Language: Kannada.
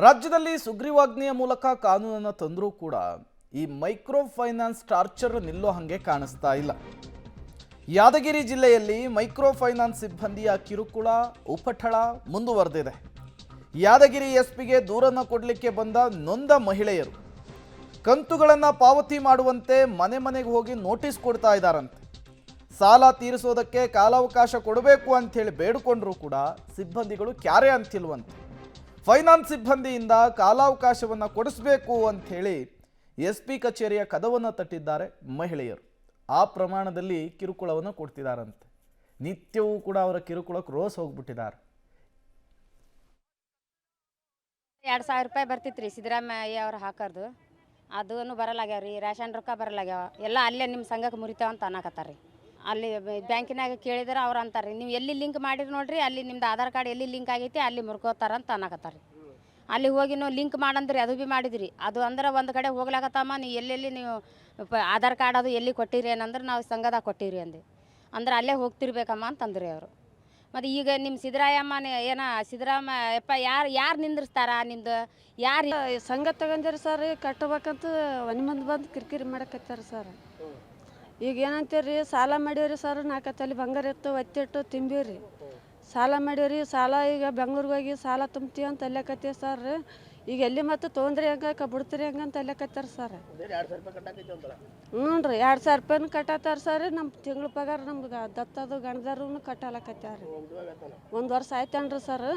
ರಾಜ್ಯದಲ್ಲಿ ಸುಗ್ರೀವಾಜ್ಞೆಯ ಮೂಲಕ ಕಾನೂನನ್ನು ತಂದರೂ ಕೂಡ ಈ ಮೈಕ್ರೋ ಫೈನಾನ್ಸ್ ಟಾರ್ಚರ್ ನಿಲ್ಲೋ ಹಾಗೆ ಕಾಣಿಸ್ತಾ ಇಲ್ಲ. ಯಾದಗಿರಿ ಜಿಲ್ಲೆಯಲ್ಲಿ ಮೈಕ್ರೋ ಫೈನಾನ್ಸ್ ಸಿಬ್ಬಂದಿಯ ಕಿರುಕುಳ ಉಪಟಳ ಮುಂದುವರೆದಿದೆ. ಯಾದಗಿರಿ ಎಸ್ಪಿಗೆ ದೂರನ್ನು ಕೊಡಲಿಕ್ಕೆ ಬಂದ ನೊಂದ ಮಹಿಳೆಯರು ಕಂತುಗಳನ್ನು ಪಾವತಿ ಮಾಡುವಂತೆ ಮನೆ ಮನೆಗೆ ಹೋಗಿ ನೋಟಿಸ್ ಕೊಡ್ತಾ ಇದ್ದಾರಂತೆ. ಸಾಲ ತೀರಿಸೋದಕ್ಕೆ ಕಾಲಾವಕಾಶ ಕೊಡಬೇಕು ಅಂಥೇಳಿ ಬೇಡಿಕೊಂಡ್ರೂ ಕೂಡ ಸಿಬ್ಬಂದಿಗಳು ಕ್ಯಾರೆ ಅಂತಿಲ್ವಂತೆ. ಫೈನಾನ್ಸ್ ಸಿಬ್ಬಂದಿಯಿಂದ ಕಾಲಾವಕಾಶವನ್ನು ಕೊಡಿಸಬೇಕು ಅಂಥೇಳಿ ಎಸ್ಪಿ ಕಚೇರಿಯ ಕದವನ್ನು ತಟ್ಟಿದ್ದಾರೆ ಮಹಿಳೆಯರು. ಆ ಪ್ರಮಾಣದಲ್ಲಿ ಕಿರುಕುಳವನ್ನು ಕೊಡ್ತಿದ್ದಾರಂತೆ. ನಿತ್ಯವೂ ಕೂಡ ಅವರ ಕಿರುಕುಳಕ್ಕೆ ರೋಸ್ ಹೋಗ್ಬಿಟ್ಟಿದ್ದಾರೆ. 2,000 ರೂಪಾಯಿ ಬರ್ತಿತ್ತು ರೀ ಸಿದ್ದರಾಮಯ್ಯ ಅವ್ರು ಹಾಕೋದು, ಅದೂ ಬರಲಾಗ್ಯಾವ ರೀ. ರೇಷನ್ ರೊಕ್ಕ ಬರಲಾಗ್ಯಾವ. ಎಲ್ಲ ಅಲ್ಲೇ ನಿಮ್ಮ ಸಂಘಕ್ಕೆ ಮುರಿತಾವ ಅಂತ ಅನ್ನಕತ್ತಾರ ರೀ. ಅಲ್ಲಿ ಬ್ಯಾಂಕಿನಾಗ ಕೇಳಿದ್ರೆ ಅವ್ರು ಅಂತಾರೆ ರೀ, ನೀವು ಎಲ್ಲಿ ಲಿಂಕ್ ಮಾಡಿರಿ ನೋಡ್ರಿ, ಅಲ್ಲಿ ನಿಮ್ದು ಆಧಾರ್ ಕಾರ್ಡ್ ಎಲ್ಲಿ ಲಿಂಕ್ ಆಗೈತಿ ಅಲ್ಲಿ ಮುರ್ಕೋತಾರ ಅಂತ ಅನ್ನಕತ್ತಾರ ರೀ. ಅಲ್ಲಿ ಹೋಗಿ ನಾವು ಲಿಂಕ್ ಮಾಡಂದ್ರಿ, ಅದು ಭೀ ಮಾಡಿದ್ರಿ. ಅದು ಅಂದ್ರೆ ಒಂದು ಕಡೆ ಹೋಗ್ಲಾಕತ್ತಮ್ಮ, ನೀವು ಎಲ್ಲೆಲ್ಲಿ ನೀವು ಆಧಾರ್ ಕಾರ್ಡ್ ಅದು ಎಲ್ಲಿ ಕೊಟ್ಟಿರಿ ಏನಂದ್ರೆ ನಾವು ಸಂಘದಾಗ ಕೊಟ್ಟಿರಿ ಅಂದೆ. ಅಂದ್ರೆ ಅಲ್ಲೇ ಹೋಗ್ತಿರ್ಬೇಕಮ್ಮ ಅಂತಂದ್ರಿ ಅವರು. ಮತ್ತು ಈಗ ನಿಮ್ಮ ಸಿದ್ದರಾಮಯ್ಯಪ್ಪ ಯಾರು ನಿಂದಿರ್ಸ್ತಾರ? ನಿಮ್ದು ಯಾರು ಸಂಘ ತಗೊಂಡಿರಿ ಸರ್, ಕಟ್ಟಬೇಕಂತ ಒಂದು ಮಂದಿ ಬಂದು ಕಿರಿಕಿರಿ ಮಾಡಕತ್ತಾರ ಸರ್. ಈಗ ಏನಂತೀರಿ, ಸಾಲ ಮಾಡೀವ್ರಿ ಸರ್, 4 ತೊಲೆ ಬಂಗಾರ ಇತ್ತು, ಒತ್ತಿಟ್ಟು ತುಂಬಿವ್ರಿ. ಸಾಲ ಮಾಡೀವ್ರಿ, ಸಾಲ ಈಗ ಬೆಂಗ್ಳೂರಿಗೆ ಹೋಗಿ ಸಾಲ ತುಂಬ್ತೀವಿ ಅಂತ ಅಲ್ಲಕತ್ತೀವಿ ಸರ್. ಈಗ ಎಲ್ಲಿ ಮತ್ತು ತೊಗೊಂಡ್ರಿ ಹೆಂಗೆ ಬಿಡ್ತೀರಿ ಹೆಂಗೆ ಅಂತ ಅಲ್ಲಕತ್ತಾರ ಸರ್. ಹ್ಞೂ ರೀ, 2,000 ರೂಪಾಯಿನೂ ಕಟ್ಟತ್ತಾರ ಸರ್. ನಮ್ಮ ತಿಂಗಳ ಪಗಾರ ನಮ್ಗೆ ದತ್ತದು ಗಣದವ್ರೂ ಕಟ್ಟಾಲಕತ್ತಾರ. 1 ವರ್ಷ ಆಯ್ತೇನ್ರಿ ಸರ್.